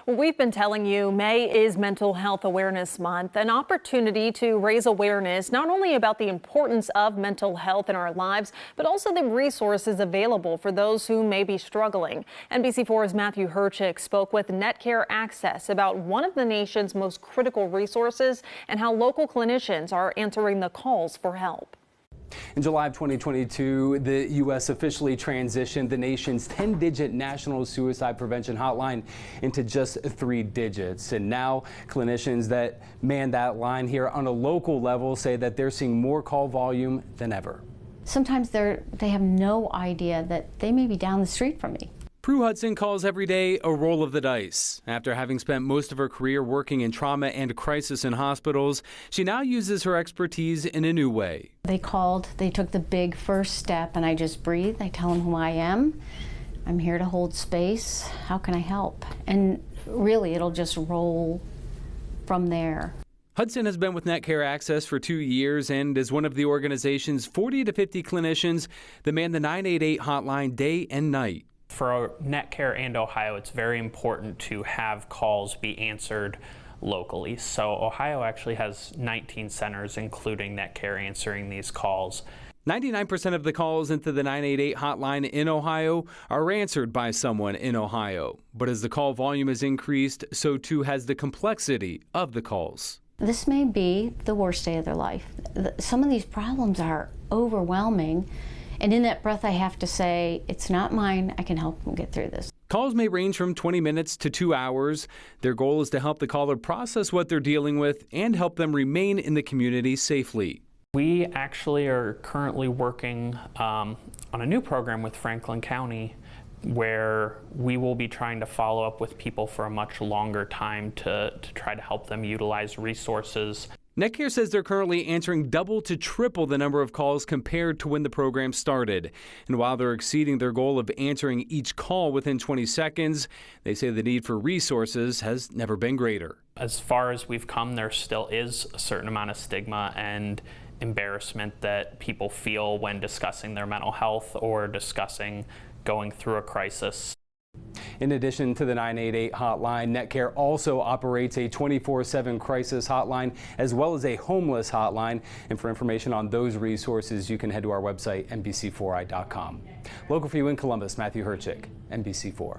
Well, we've been telling you May is Mental Health Awareness Month, an opportunity to raise awareness not only about the importance of mental health in our lives, but also the resources available for those who may be struggling. NBC4's Matthew Herchick spoke with Netcare Access about one of the nation's most critical resources and how local clinicians are answering the calls for help. In July of 2022, the U.S. officially transitioned the nation's 10-digit national suicide prevention hotline into just 3 digits. And now clinicians that man that line here on a local level say that they're seeing more call volume than ever. Sometimes they have no idea that they may be down the street from me. Prue Hudson calls every day a roll of the dice. After having spent most of her career working in trauma and crisis in hospitals, she now uses her expertise in a new way. They called, they took the big first step, and I just breathe. I tell them who I am. I'm here to hold space. How can I help? And really, it'll just roll from there. Hudson has been with Netcare Access for 2 years and is one of the organization's 40 to 50 clinicians that man the 988 hotline day and night. For Netcare and Ohio, it's very important to have calls be answered locally. So Ohio actually has 19 centers, including Netcare, answering these calls. 99% of the calls into the 988 hotline in Ohio are answered by someone in Ohio. But as the call volume has increased, so too has the complexity of the calls. This may be the worst day of their life. Some of these problems are overwhelming. And in that breath, I have to say, it's not mine. I can help them get through this. Calls may range from 20 minutes to 2 hours. Their goal is to help the caller process what they're dealing with and help them remain in the community safely. We actually are currently working on a new program with Franklin County where we will be trying to follow up with people for a much longer time to try to help them utilize resources. Netcare says they're currently answering double to triple the number of calls compared to when the program started. And while they're exceeding their goal of answering each call within 20 seconds, they say the need for resources has never been greater. As far as we've come, there still is a certain amount of stigma and embarrassment that people feel when discussing their mental health or discussing going through a crisis. In addition to the 988 hotline, Netcare also operates a 24/7 crisis hotline as well as a homeless hotline. And for information on those resources, you can head to our website, NBC4i.com. Local for you in Columbus, Matthew Herchick, NBC4.